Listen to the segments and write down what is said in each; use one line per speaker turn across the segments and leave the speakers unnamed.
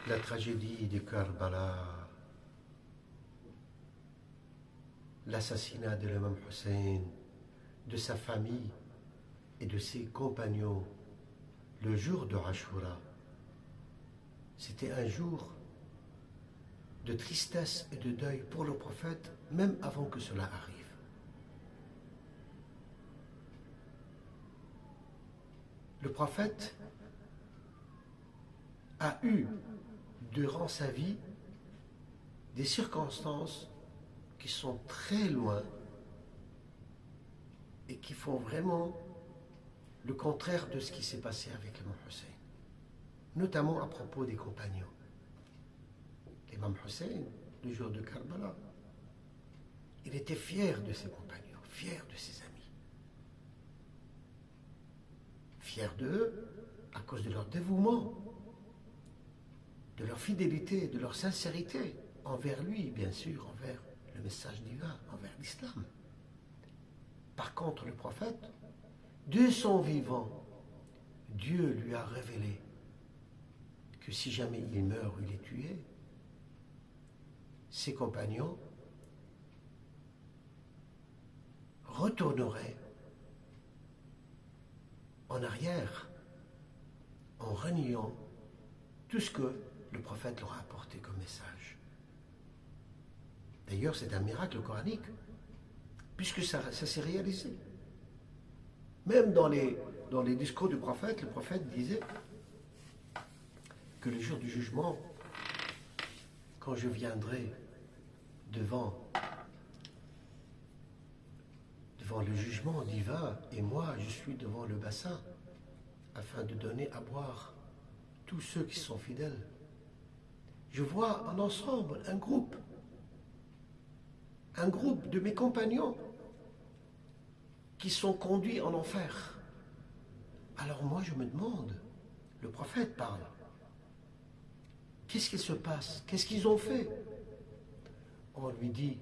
La tragédie de Karbala, l'assassinat de l'imam Hussein, de sa famille et de ses compagnons le jour de Ashura, c'était un jour de tristesse et de deuil pour le prophète, même avant que cela arrive. Le prophète a eu, durant sa vie, des circonstances qui sont très loin et qui font vraiment le contraire de ce qui s'est passé avec l'imam Hussein, notamment à propos des compagnons. L'imam Hussein, le jour de Karbala, il était fier de ses compagnons, fier de ses amis, fier d'eux à cause de leur dévouement, de leur fidélité, de leur sincérité envers lui, bien sûr, envers le message divin, envers l'islam. Par contre, le prophète, de son vivant, Dieu lui a révélé que si jamais il meurt ou il est tué, ses compagnons retourneraient en arrière en reniant tout ce que le prophète leur a apporté comme message. D'ailleurs, c'est un miracle coranique, puisque ça s'est réalisé. Même dans les discours du prophète, le prophète disait que le jour du jugement, quand je viendrai devant le jugement divin, et moi je suis devant le bassin, afin de donner à boire tous ceux qui sont fidèles, je vois en ensemble un groupe de mes compagnons qui sont conduits en enfer. Alors moi je me demande, le prophète parle, qu'est-ce qui se passe? Qu'est-ce qu'ils ont fait? On lui dit,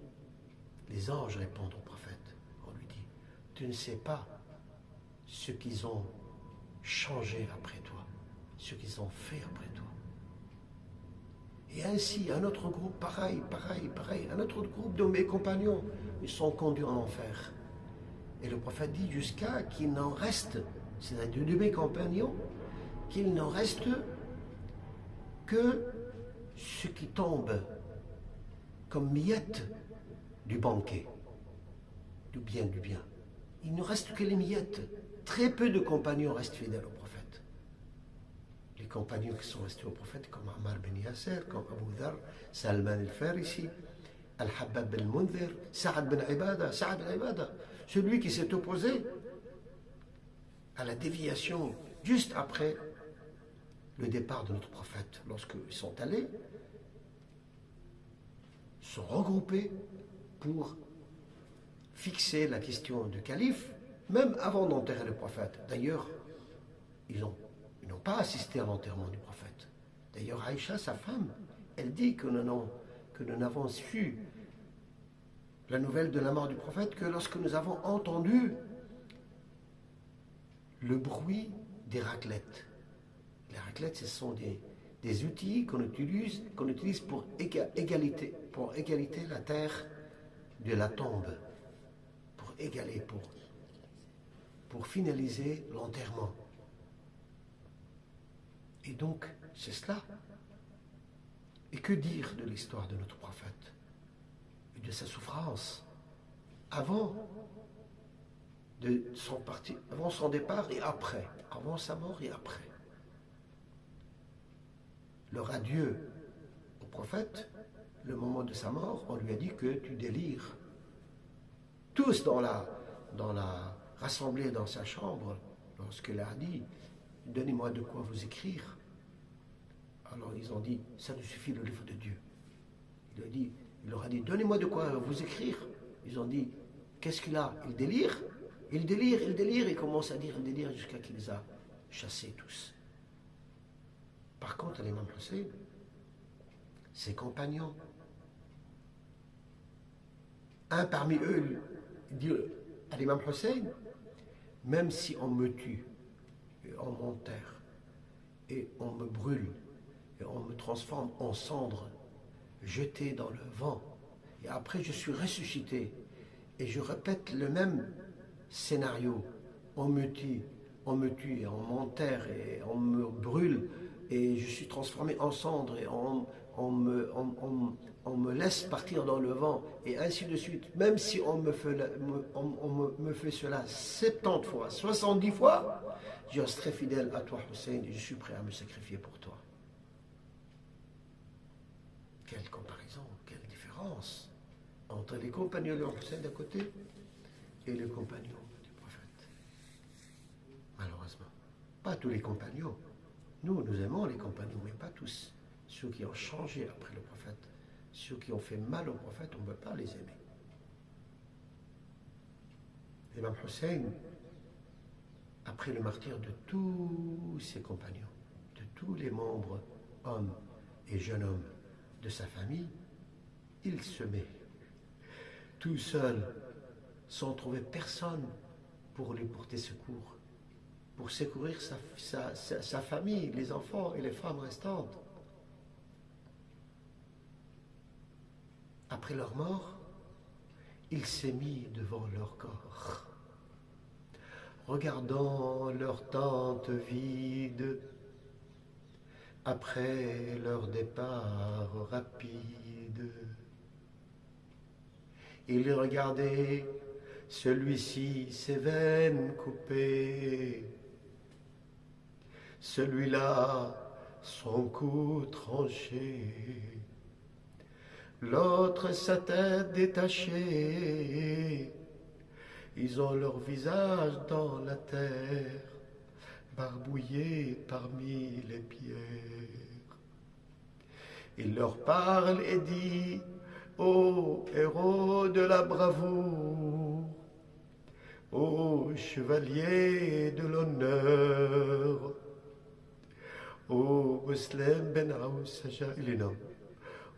les anges répondent au prophète, on lui dit, tu ne sais pas ce qu'ils ont changé après toi, ce qu'ils ont fait après toi. Et ainsi, un autre groupe, pareil, un autre groupe de mes compagnons, ils sont conduits en enfer. Et le prophète dit, jusqu'à qu'il n'en reste, c'est-à-dire de mes compagnons, qu'il n'en reste que ce qui tombe comme miettes du banquet, du bien. Il ne reste que les miettes. Très peu de compagnons restent fidèles au prophète. Les compagnons qui sont restés au prophète, comme Ammar ben Yasser, comme Abu Dhar, Salman al-Farisi, Al-Habbab al-Mundhir, Sa'ad ben Ibada, celui qui s'est opposé à la déviation juste après le départ de notre prophète. Lorsqu'ils sont allés, sont regroupés pour fixer la question du calife, même avant d'enterrer le prophète. D'ailleurs, ils n'ont pas assisté à l'enterrement du prophète. D'ailleurs, Aïcha, sa femme, elle dit que nous n'avons su la nouvelle de la mort du prophète que lorsque nous avons entendu le bruit des raclettes. Les raclettes, ce sont des outils qu'on utilise pour égalité la terre de la tombe, pour finaliser l'enterrement. Et donc, c'est cela. Et que dire de l'histoire de notre prophète et de sa souffrance avant son départ et après, avant sa mort et après. Leur adieu au prophète, le moment de sa mort, on lui a dit que tu délires. Tous dans la rassemblés dans sa chambre, lorsqu'il a dit donnez-moi de quoi vous écrire. Alors ils ont dit ça nous suffit le livre de Dieu. Il leur a dit donnez-moi de quoi vous écrire. Ils ont dit qu'est-ce qu'il a? Il délire. Il délire, il commence à dire il délire jusqu'à qu'il les a chassés tous. Par contre, l'imam Hussein, ses compagnons, un parmi eux dit à l'imam Hussein, même si on me tue, et on m'enterre, et on me brûle, et on me transforme en cendre, jeté dans le vent. Et après, je suis ressuscité. Et je répète le même scénario. On me tue, et on m'enterre, et on me brûle, et je suis transformé en cendre, et on me laisse partir dans le vent, et ainsi de suite. Même si on me fait cela 70 fois, 70 fois, je resterai fidèle à toi, Hussein, et je suis prêt à me sacrifier pour toi. Quelle comparaison, quelle différence entre les compagnons de Hussein d'un côté et les compagnons du prophète. Malheureusement, pas tous les compagnons. Nous aimons les compagnons, mais pas tous. Ceux qui ont changé après le prophète, ceux qui ont fait mal au prophète, on ne peut pas les aimer. L'imam Hussein, après le martyre de tous ses compagnons, de tous les membres, hommes et jeunes hommes de sa famille, il se met tout seul, sans trouver personne pour lui porter secours, pour secourir sa famille, les enfants et les femmes restantes. Après leur mort, il s'est mis devant leur corps, regardant leur tente vide, après leur départ rapide. Il regardait celui-ci ses veines coupées, celui-là son cou tranché, l'autre sa tête détachée. Ils ont leur visage dans la terre, barbouillé parmi les pierres. Il leur parle et dit: ô héros de la bravoure, ô chevalier de l'honneur, ô Muslim ben Aousaja, il est nommé,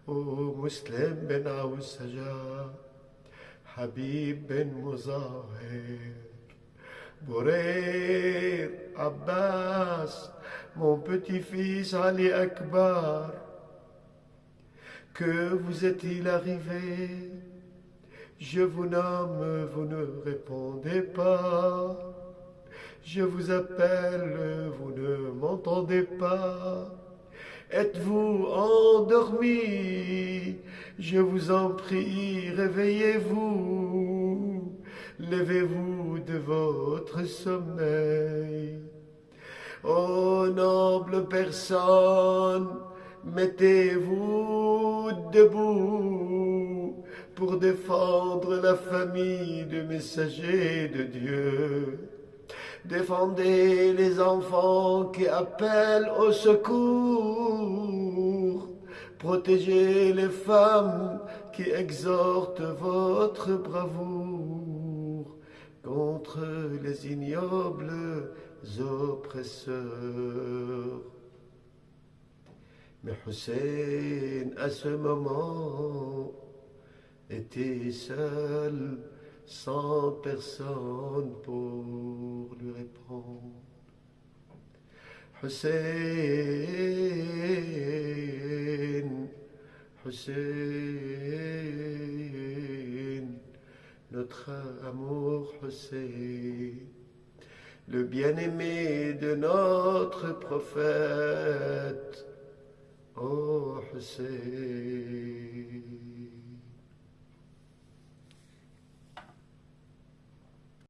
ô Muslim ben Aousaja, Habib ben Mouzahir, Boureir, Abbas, mon petit-fils Ali Akbar, que vous est-il arrivé? Je vous nomme, vous ne répondez pas. Je vous appelle, vous ne m'entendez pas. Êtes-vous endormi? Je vous en prie, réveillez-vous. Levez-vous de votre sommeil. Ô noble personne, mettez-vous debout pour défendre la famille du messager de Dieu. Défendez les enfants qui appellent au secours. Protégez les femmes qui exhortent votre bravoure contre les ignobles oppresseurs. Mais Hussein, à ce moment, était seul, sans personne pour lui répondre. Hussein, Hussein, notre amour Hussein, le bien-aimé de notre prophète, ô Hussein.